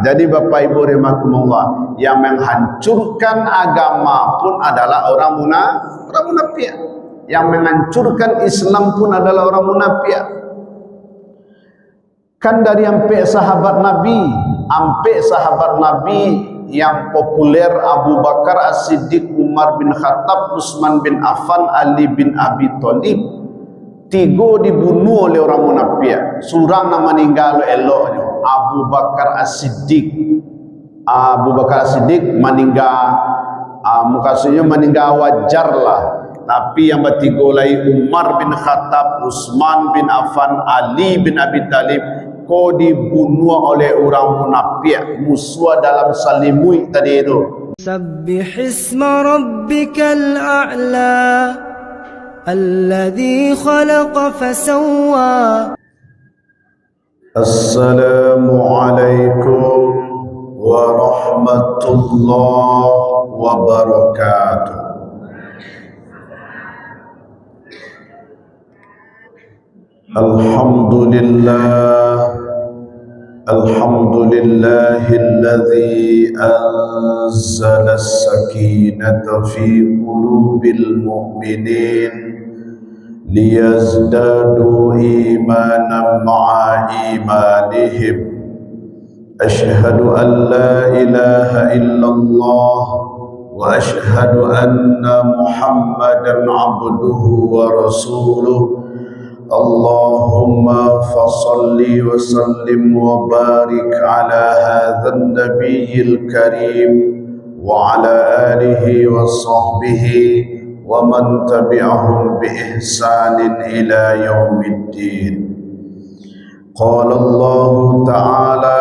Jadi Bapak Ibu rahimakumullah, yang menghancurkan agama pun adalah orang munafik. Yang menghancurkan Islam pun adalah orang munafik. Kan dari ampe sahabat Nabi yang populer, Abu Bakar As-Siddiq, Umar bin Khattab, Utsman bin Affan, Ali bin Abi Thalib, tiga dibunuh oleh orang munafik. Surang nama meninggal eloknya Abu Bakar As-Siddiq. Abu Bakar As-Siddiq meninggal, mukasnya meninggal wajar lah. Tapi yang bertiga lagi Umar bin Khattab, Utsman bin Affan, Ali bin Abi Thalib, kau dibunuh oleh orang munafik, musuh dalam salimui tadi itu. Sabbih isma rabbikal a'la alladhi khalaqa fasawwa. Assalamualaikum warahmatullahi wabarakatuh. Alhamdulillahilladzi anzala as-sakinata fi qulubil mu'minin liyazdadu imanan ma'a imanihim. Ashhadu an la ilaha illallah wa ashhadu anna Muhammadan abduhu wa rasuluh. Allahumma fasalli wa sallim wa barik ala hadzal nabiyil karim wa ala alihi wa sahbihi wa man tabi'ahum bi ihsanin ila yaumiddin. Qala Allah ta'ala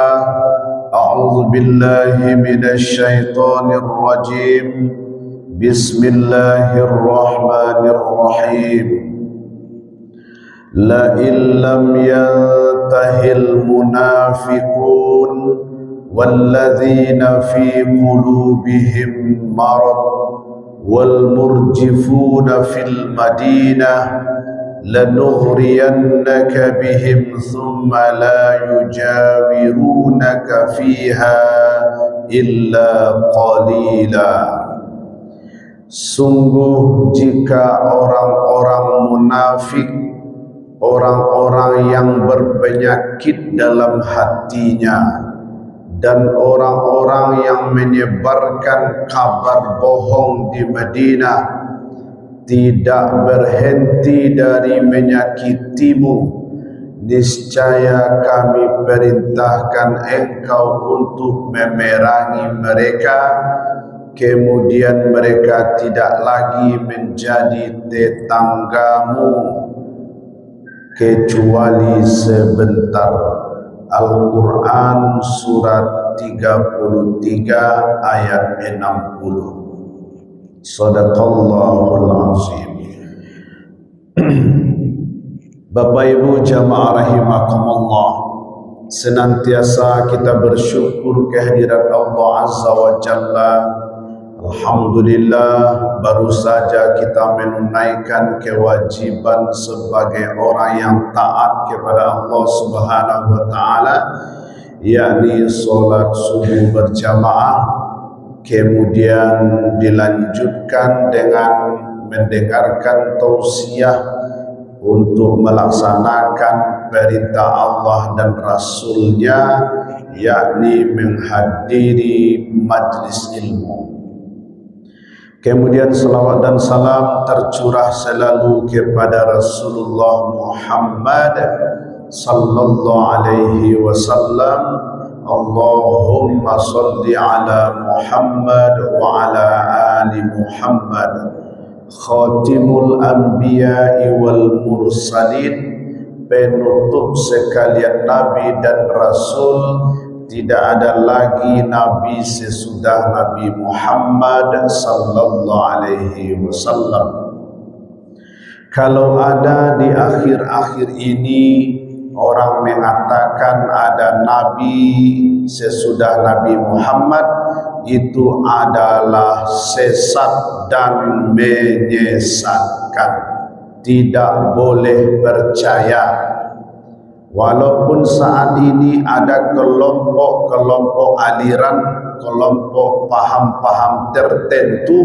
a'udzu billahi minasy syaithanir rajim. Bismillahirrahmanirrahim. La illam yantahil munafiqun walladzina fi qulubihim marad wal murjifuna fil madinah lanughriyannaka bihim thumma la yujawirunaka fiha illa qalila. Sungguh jika orang-orang munafik, orang-orang yang berpenyakit dalam hatinya, dan orang-orang yang menyebarkan kabar bohong di Madinah tidak berhenti dari menyakitimu, niscaya kami perintahkan engkau untuk memerangi mereka, kemudian mereka tidak lagi menjadi tetanggamu kecuali sebentar. Al-Quran surat 33 ayat 60. Sadaqallahul azim. Bapak Ibu jamaah rahimakumullah, senantiasa kita bersyukur kehadirat Allah Azza wa Jalla. Alhamdulillah, baru saja kita menunaikan kewajiban sebagai orang yang taat kepada Allah Subhanahu wa taala, yakni salat subuh berjamaah, kemudian dilanjutkan dengan mendengarkan tausiah untuk melaksanakan perintah Allah dan Rasulnya, yakni menghadiri majlis ilmu. Kemudian salawat dan salam tercurah selalu kepada Rasulullah Muhammad sallallahu alaihi wasallam. Allahumma salli ala Muhammad wa ala ali Muhammad, khatimul anbiya'i wal mursalin, penutup sekalian nabi dan rasul. Tidak ada lagi nabi sesudah Nabi Muhammad sallallahu alaihi wasallam. Kalau ada di akhir-akhir ini orang mengatakan ada nabi sesudah Nabi Muhammad, itu adalah sesat dan menyesatkan. Tidak boleh percaya. Walaupun saat ini ada kelompok-kelompok aliran, kelompok paham-paham tertentu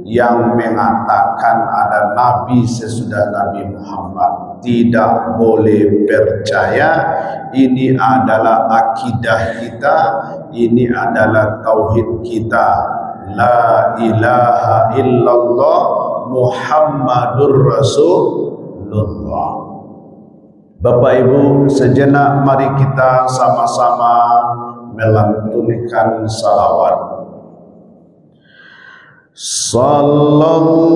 yang mengatakan ada Nabi sesudah Nabi Muhammad, tidak boleh percaya. Ini adalah akidah kita, ini adalah tauhid kita. La ilaha illallah Muhammadur Rasulullah. Bapak Ibu, sejenak mari kita sama-sama melantunkan salawat. Sallallahu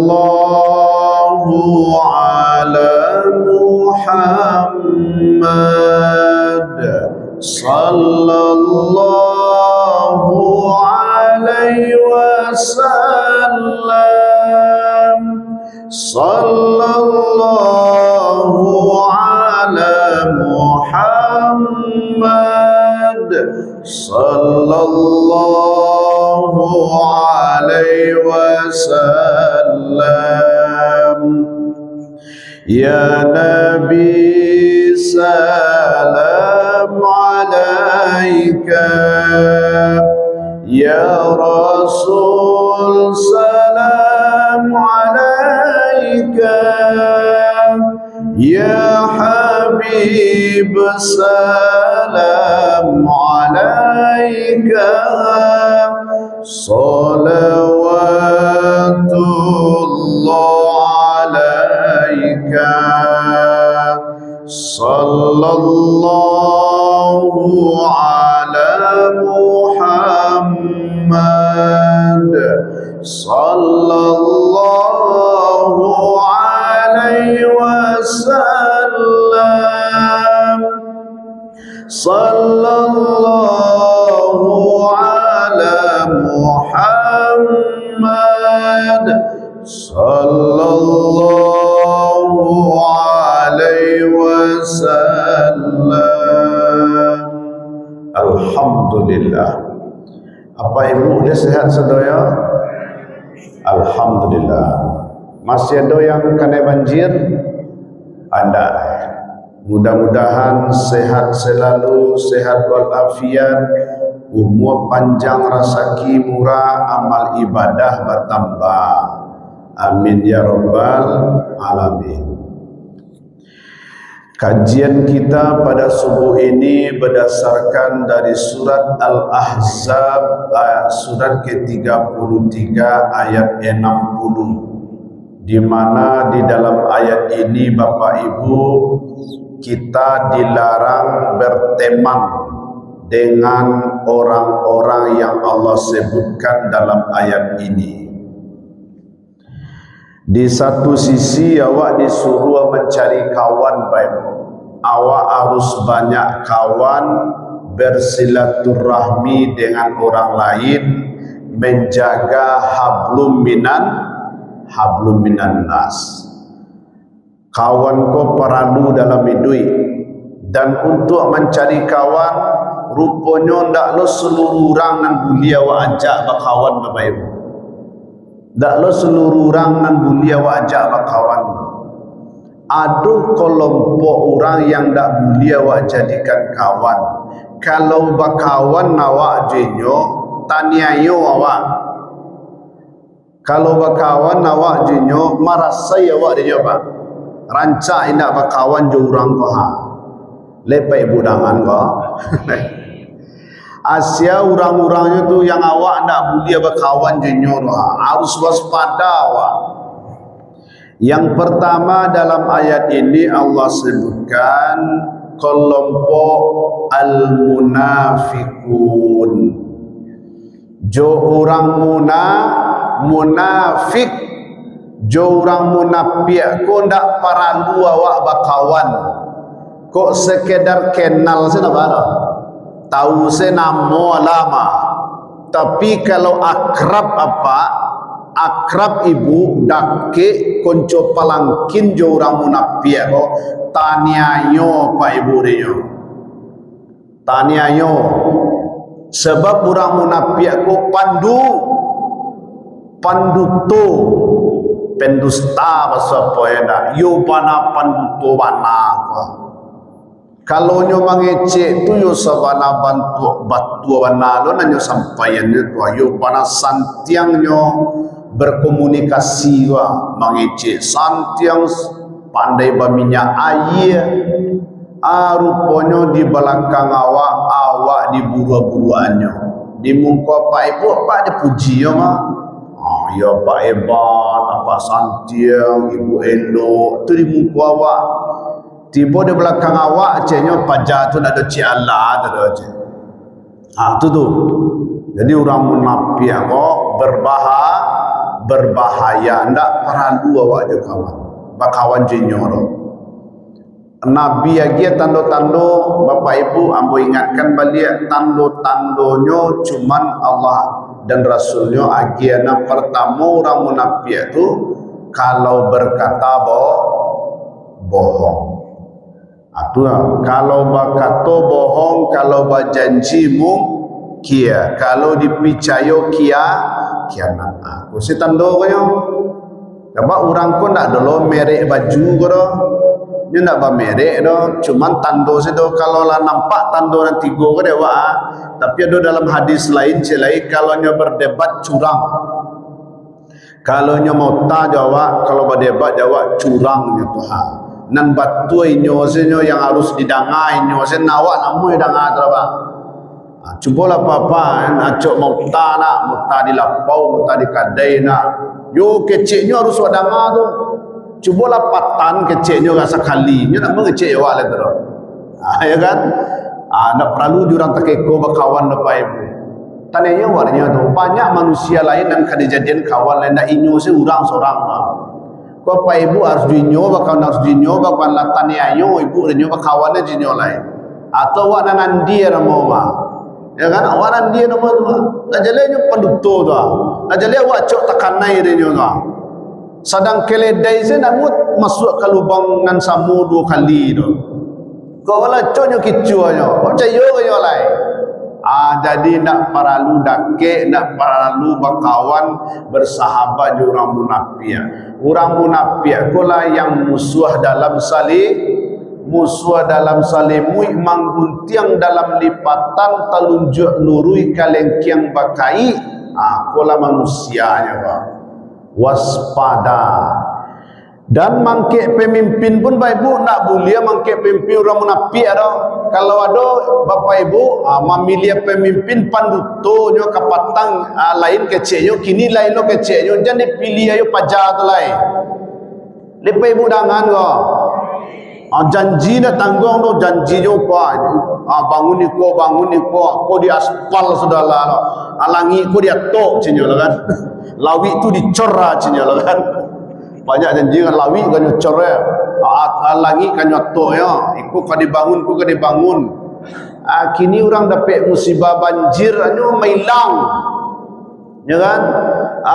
ala Muhammad, sallallahu alaihi wasallam, sallallahu ala Muhammad, sallallahu alaihi wasallam. Ya Nabi salam alaika, ya Rasul salam alaika, ya Habib salam alaika, salawatullah alaika, sallallahu ala Muhammad, sallallahu alaihi wasallam, sallallahu ala Muhammad, sallallahu alaihi wasallam. Alhamdulillah. Apa Ibu dia sehat sedaya? Alhamdulillah. Masih ada yang kena banjir? Ada. Mudah-mudahan sehat selalu, sehat walafiat, umur panjang, rezeki murah, amal ibadah bertambah. Amin ya rabbal alamin. Kajian kita pada subuh ini berdasarkan dari surat Al-Ahzab, surat ke-33 ayat 60, di mana di dalam ayat ini Bapak Ibu kita dilarang berteman dengan orang-orang yang Allah sebutkan dalam ayat ini. Di satu sisi awak disuruh mencari kawan baik. Awak harus banyak kawan, bersilaturahmi dengan orang lain, menjaga hablum minan nas. Kawan ko perlu dalam hidup, dan untuk mencari kawan rupanya ndak lo seluruh orang nan boleh awak ajak berkawan Bapak Ibu. Ndak lo seluruh orang nan boleh awak ajak berkawan. Ada kelompok orang yang tak boleh awak jadikan kawan. Kalau berkawan awak jenyo, taniayo awak. Kalau berkawan awak jenyo, marasai awak jenyo pak. Rancak indak berkawan jo orang ko ha. Lepai budangan ko. Asia orang-orangnya tu yang awak ndak boleh berkawan jenyo ha. Harus waspada awak. Yang pertama dalam ayat ini Allah sebutkan kelompok al-munafikun. Jo orang munafik, jo orang munafik ko ndak perlu awak berkawan. Kok sekedar kenal saja apa? Tahu se nama lama. Tapi kalau akrab apa? Akrab ibu dake konco palangkin jo orang munafik ko taniayo pak ibu dia. Taniayo. Sebab orang munafik ko panduto pendusta bahasa apa ya dak yo pana panduto bana ko. Kalau nyo mangecek tu yo sabana bantu batu bana lo nanyo sampaian tu ayo pana santiang nyo berkomunikasi wa mangecek santiang pandai baminyak air rupanya di belakang awak di buru-buruannya di muka pak ibu pak dia puji ya mah ya pak hebat apa santiang ibu elok tu di muka awak. Tiba di belakang awak ceknya pajak tu nak ada cik Allah tu aja. Tu tu. Jadi orang munafik kok berbahaya ndak perlu awak je kawan. Bakawan jenyoro. Nabi lagi tando-tando Bapak Ibu ambo ingatkan balik tando-tandonyo cuman Allah dan Rasulnya agiana pertama orang munafik tu kalau berkata bohong. Kalau berkata bohong, kalau berjanjimu kia, kalau dipicayo kiamat. Aku si tando kaya. Sebab orang ko nak dulu merek baju ko do. Nya nak ba merek do, cuman tando si do kalau lah nampak tando nan tigo ko dewa. Tapi ada dalam hadis lain celai kalau nya berdebat curang. Kalau nya mau ta jawab, kalau berdebat jawab curangnya Tuhan. Nan batu inyo senyo yang harus didangai inyo sen nawak namu danga teraba. Cubalah papa acok muta nak muta di lapau muta di kadai nak. Yo keceknya harus wadanga tu. Cubalah patan keceknya rasa kali. Nyo nak mengecek awak le terus. Ya kan? Nak perlu jurang takeko berkawan Bapak Ibu. Tanya warnya tu banyak manusia lain dan kejadian kawan lain nak inyo se urang seorang lah. Bapak Ibu harus dinyo bakal harus dinyo bakal latani ayo ibu dinyo bakawannya dinyo lain atau wak nangan dia nama ma ya kan awak nan dia nama tu najalenya penduto tu najalenya wak cok takanai dinyo tu sadang keledai se namut masuk ke lubang nan samu 2 kali tu kau wala coknya kicuanya percaya ke lain. Jadi nak perlu dake, nak perlu berkawan bersahabat di orang munafik. Orang munafik kola yang musuh dalam salimui mangguntiang dalam lipatan telunjuk nurui kalengkiang bakai. Kola manusianya Pak. Waspada. Dan mangke pemimpin pun Bapak Ibu nak boleh mangke pemimpin orang munafik ada. Kalau ada Bapak Ibu memilih pemimpin pandutonyo kapatang lain keceknya kini lain lo keceknya jangan dipilih ayo pajak tu lain. Lepas Ibu dangan ko. Janji na tanggung tu janji jo pa. Bangun ni ko di aspal sudahlah. Alangi ko dia tok cenyo kan. Lawi tu dicor cenyo kan. Banyak janji kan lawi kan nyocor ya. Langi kan nyotok ya. Iku kan dibangun. Kini orang dapat musibah banjir anyo mailang. Ya kan?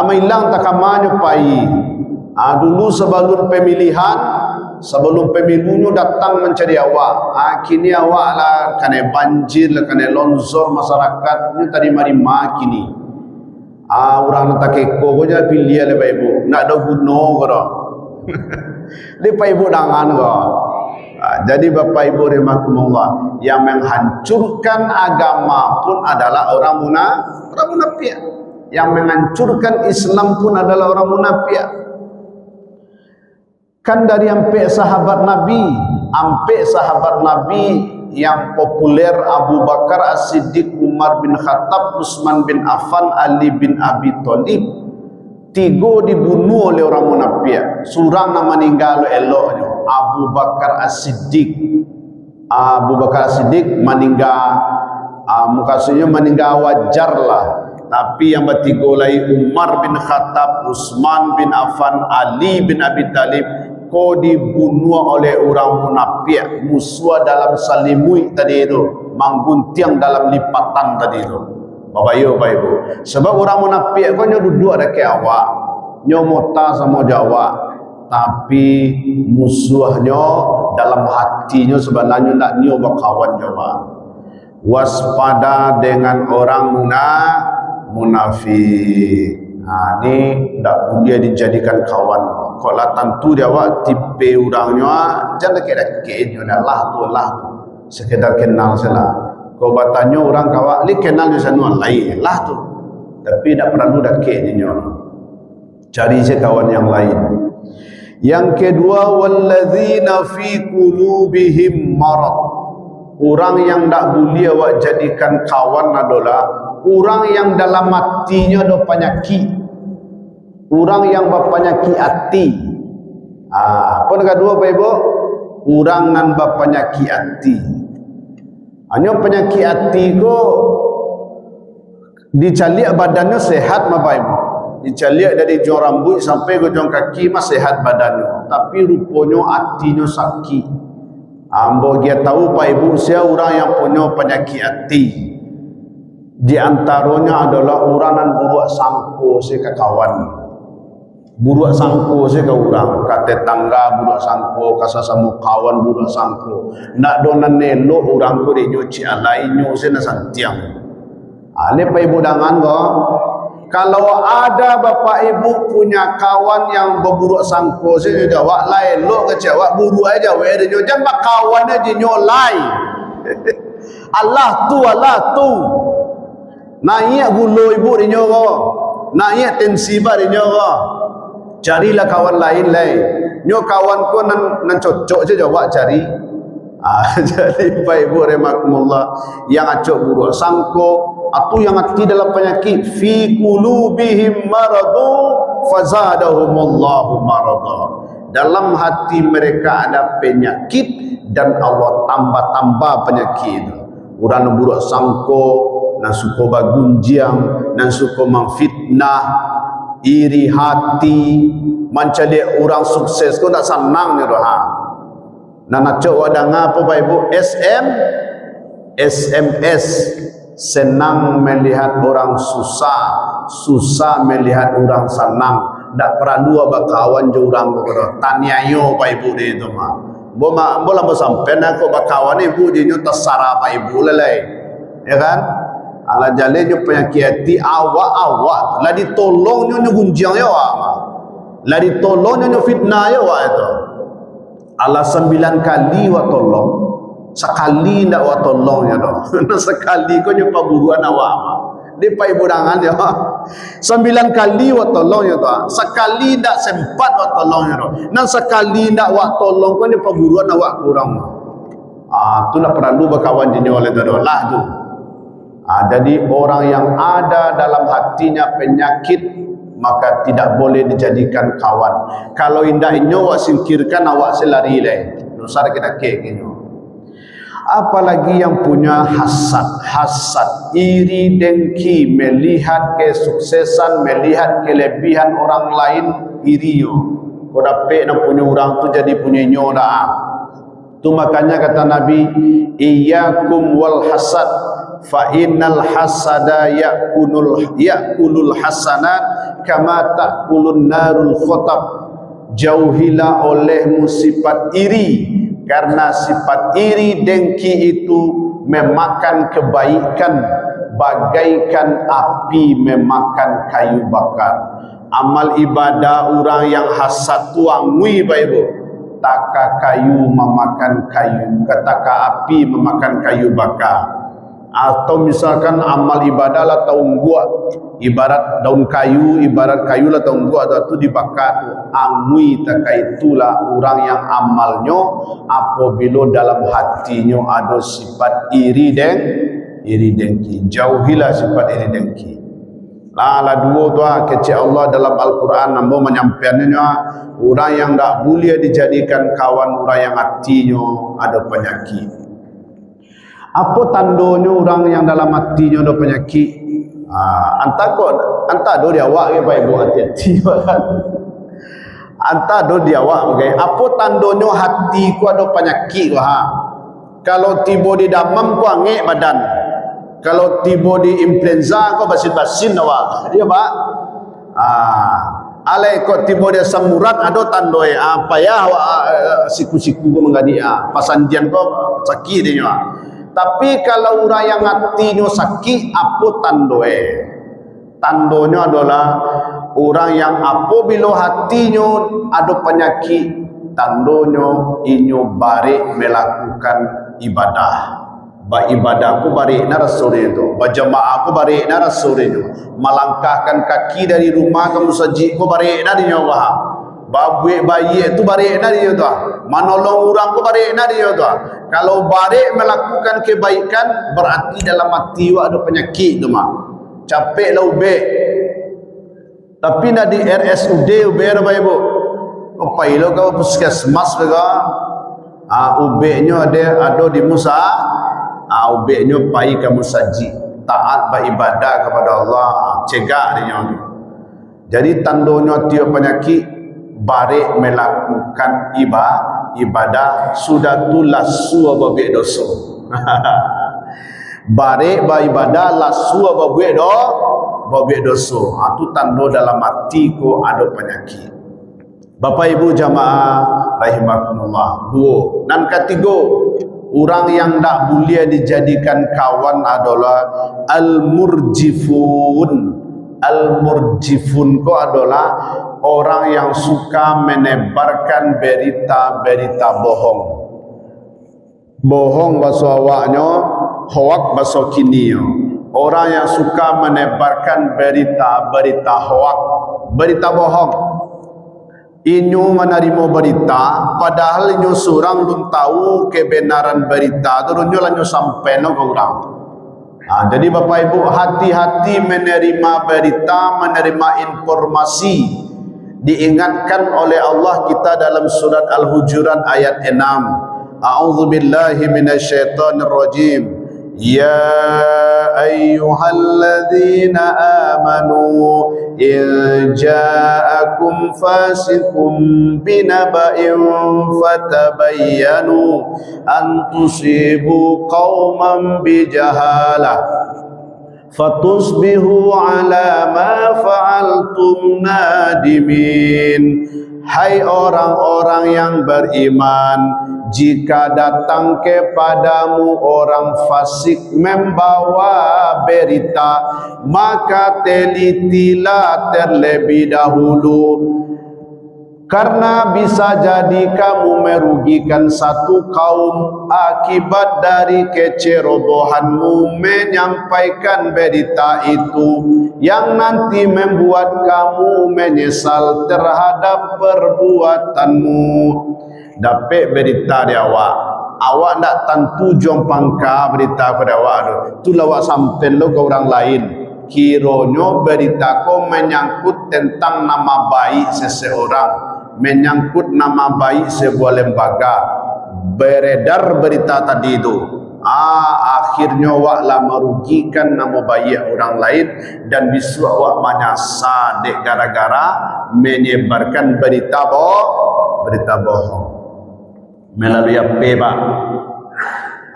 Mailang takamanyo pai. Dulu sebelum pemilunya datang mencari awak. Kini awak lah kena banjir lah kena longsor masyarakat ni tadi mari kini. Orang nak keko ko je pilih le Pak Ibu nak ada guna ko dah le Pak Ibu dangan ko. Jadi Bapak Ibu rahimakumullah yang menghancurkan agama pun adalah orang munafik. Yang menghancurkan Islam pun adalah orang munafik. Kan dari ampe sahabat Nabi yang populer Abu Bakar As-Siddiq, Umar bin Khattab, Utsman bin Affan, Ali bin Abi Thalib. 3 dibunuh oleh orang munafik. Surang nama meninggal eloknya. Abu Bakar As-Siddiq meninggal maksudnya meninggal wajar lah. Tapi yang bertiga lagi Umar bin Khattab, Utsman bin Affan, Ali bin Abi Thalib kau dibunuh oleh orang munafik, musuh dalam salimui tadi itu, mangguntiang dalam lipatan tadi itu. Bapak Ibu, sebab orang munafik kau nyo duduk ada ke awak, nyo mota sama jawab, tapi musuhnya dalam hatinya sebenarnya nak nyo berkawan jawab. Waspada dengan orang munafik. Ini tak boleh dijadikan kawan. Kalau tentu dia awak tipe orangnya jangan dekat-dekat je lah tu. sekedar kenal saja. Kau bertanya orang kawak, li kenal di sana lain lah tu. Tapi tak perlu dak keknya. Cari je kawan yang lain. Yang kedua, walladzina fi qulubihim marad. Orang yang tak boleh awak jadikan kawan adalah orang yang dalam hatinya ada penyakit. Orang yang berpenyakit hati. Apa yang kedua Pak Ibu? Orang yang berpenyakit hati. Hanya penyakit hati ko dicaliak badannya sehat Bapak Ibu. Dicaliak dari ujung rambut sampai ke ujung kaki mah sehat badannya, tapi rupanya hatinya sakit. Ambo dia tahu Pak Ibu, saya orang yang punya penyakit hati. Di antaranya adalah orang yang buruk sangko saya ke kawan. Buruk sangko saya ke orang, kata tangga buruk sangko, kasa sama kawan buruk sangko. Nak donan nelo orang ko dia nyuci alainya saya nak santiang. Ini Pak Ibu dangan ko. Kalau ada Bapak Ibu punya kawan yang berburuk sangko, saya jawab lain, lo kecewa buruk aja, dia jangan kawan aja nyolai. Allah tu. Naik gulu ibu dia nyogo, naik tensi bar dia nyogo. Carilah kawan lain. Nyo kawan ko nan cocok je jawab cari. Jadi Bapak Ibu rahimakumullah, yang acok buruk sangko atau yang hati dalam penyakit, fi qulubihim maradu fazadahumullahu marada. Dalam hati mereka ada penyakit dan Allah tambah-tambah penyakit. Orang buruk sangko, nan suka bagunjiang, nan suka memfitnah, iri hati, mencari orang sukses ko tak senang ni doa. Nan acok wadang apa Bapak Ibu? SMS, senang melihat orang susah melihat orang senang. Tak perlu abang kawan je orang berkata tanya yo Pak Ibu dia itu mah. Bola sampai nak ko bakawan ibu dia nyo tersara Pak Ibu lelai. Ya kan? Ala jale nyo penyakit hati awak lah ditolong nyo gunjang yo ama. Lah ditolong nyo fitnah yo itu. Ala 9 kali wa tolong. Sekali ndak wa tolongnya doh. Sekali ko nyo paburuan awak ama. Di Pak Ibu dangan dia. 9 kali wa tolongnya doh. Sekali ndak sempat wa tolongnya doh. Nan sekali ndak wa tolong ko nyo paburuan awak kurang. Tu nak perlu berkawan jenis oleh doh lah tu. Jadi orang yang ada dalam hatinya penyakit maka tidak boleh dijadikan kawan. Kalau indah inyo wa singkirkan awak selari leh. Nusar kita kek apalagi yang punya hasad, iri, dengki, melihat kesuksesan, melihat kelebihan orang lain, iriyo. Kau dapat nak punya orang tu jadi punya nyo dah. Tu makanya kata Nabi, iyyakum wal hasad fa innal hasada ya'kulul hasanat kama ta'kulun narul khatab. Jauhilah olehmu sifat iri, karena sifat iri dengki itu memakan kebaikan bagaikan api memakan kayu bakar. Amal ibadah orang yang hasad tu angui Bapak Ibu, taka kayu memakan kayu, ketaka api memakan kayu bakar. Atau misalkan amal ibadah lah taung gua, ibarat daun kayu, ibarat kayu lah taung gua tu dibakar tu angui, taka itulah orang yang amalnya apabila dalam hatinya ada sifat iri dengki. Jauhilah sifat iri dengki. Lah dua tu kecil Allah dalam Al-Quran nambah menyampaikannya, orang yang tak boleh dijadikan kawan orang yang hatinya ada penyakit. Apa tandanya orang yang dalam hatinya ada penyakit? Anta do dia awak ke Pak Ibu hati-hati kan. Anta do dia awak ke. Apa tandanya hati ku ada penyakit ha? Kalau tiba di damam ku angek badan. Kalau tiba di influenza ku basin-basin awak. Dia Pak. Alai ko tiba dia samurat ada tandoi apa ya siku-siku ku menggadi pasandian ko sakit dia. Tapi kalau orang yang hatinya sakit, apa tandoe? Tandonya adalah orang yang apabila hatinya ada penyakit, tandonya inyo barik melakukan ibadah. Ibadah aku barik na sore itu, berjamaah aku barik na sore itu, melangkahkan kaki dari rumah ke masjid aku barik na di nyawa, babuik bayi itu barik na di nyawa, menolong orang aku barik na di nyawa. Kalau barik melakukan kebaikan berarti dalam hati awak ada penyakit tu mah, capek lah ubek. Tapi nak di RSUD ubek apa ibu? Apa ilo kau puskesmas bega? Ubeknya ada di Musa. Ubeknya pai ke masjid, taat beribadah kepada Allah, cegah dia tu. Jadi tandonya tiap penyakit barik melakukan ibadah sudah tu lasu babek dosa. Barik beribadah lasu babek dosa. Tu tando dalam hati ko ada penyakit. Bapak Ibu jamaah rahimakumullah. Dua. Dan ketiga, orang yang tak boleh dijadikan kawan adalah al-murjifun. Al-murjifun ko adalah orang yang suka menebarkan berita-berita bohong. Bohong bahasa awaknya, hoak bahasa kini. Orang yang suka menebarkan berita-berita hoak, berita bohong. Inyo menerima berita, padahal inyo seorang belum tahu kebenaran berita, terus inyo lanjut sampai no ke orang. Jadi Bapak Ibu hati-hati menerima berita, menerima informasi. Diingatkan oleh Allah kita dalam surat Al-Hujurat ayat 6. A'udzubillahi minasyaitonirrajim. Ya ayyuhalladzina amanu in ja'akum fasiqun binaba'in fatabayyanu an tusibu qauman bijahalah fatusbihu ala ma fa'altum nadimin. Hai orang-orang yang beriman, jika datang kepadamu orang fasik membawa berita, maka telitilah terlebih dahulu, karena bisa jadi kamu merugikan satu kaum akibat dari kecerobohanmu menyampaikan berita itu, yang nanti membuat kamu menyesal terhadap perbuatanmu. Dapat berita di awak tak tentu jom pangka berita pada awak tu, tu lawak sampai lo ke orang lain. Kiranya berita kau menyangkut tentang nama baik seseorang, menyangkut nama baik sebuah lembaga. Beredar berita tadi itu, akhirnya awaklah merugikan nama baik orang lain, dan bisu awak menyasar dek gara-gara menyebarkan berita bohong melalui HP pak.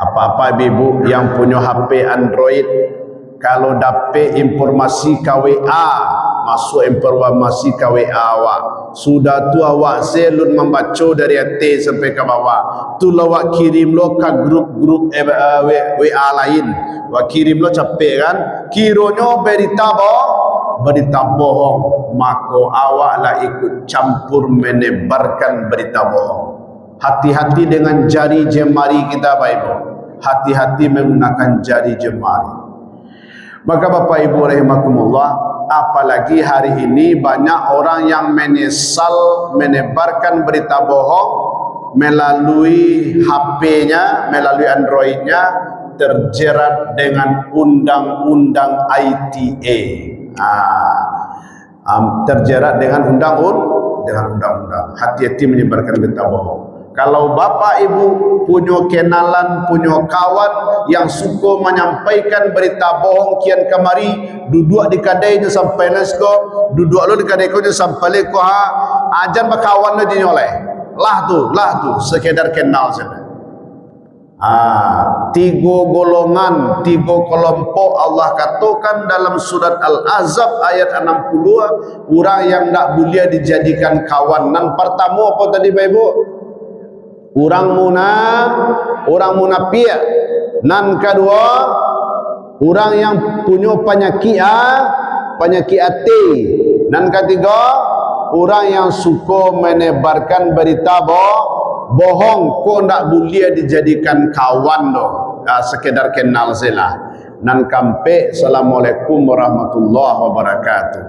Apa-apa ibu yang punya HP Android, kalau dapat informasi KWA, masuk informasi KWA awak, sudah tu awak selun membaca dari atas sampai ke bawah, tu awak kirim lo ke grup-grup WA lain, awak kirim lo capek kan, kiranya berita bohong, maka awaklah ikut campur menebarkan berita bohong. Hati-hati dengan jari jemari kita Bapak Ibu, hati-hati menggunakan jari jemari. Maka Bapak Ibu rahimakumullah, apalagi hari ini banyak orang yang menyesal menebarkan berita bohong melalui HP-nya, melalui Android-nya, terjerat dengan undang-undang ITE. Terjerat dengan undang-undang. Hati-hati menyebarkan berita bohong. Kalau Bapak Ibu punya kenalan, punya kawan yang suka menyampaikan berita bohong kian kemari, duduk di kadainya sampai lesko, duduk lo di kadainya sampai leko ajan berkawan aja nyoleh. Lah tu sekedar kenal saja. Tiga golongan, tiga kelompok Allah katakan dalam surat Al-Ahzab ayat 62, orang yang tak boleh dijadikan kawan. Dan pertama apa tadi Bapak Ibu? Orang munafik. Nan kedua, orang yang punya penyakit hati. Dan ketiga, orang yang suka menebarkan berita bohong ko ndak boleh dijadikan kawan do, sekedar kenal saja. Nan kampe, assalamualaikum warahmatullahi wabarakatuh.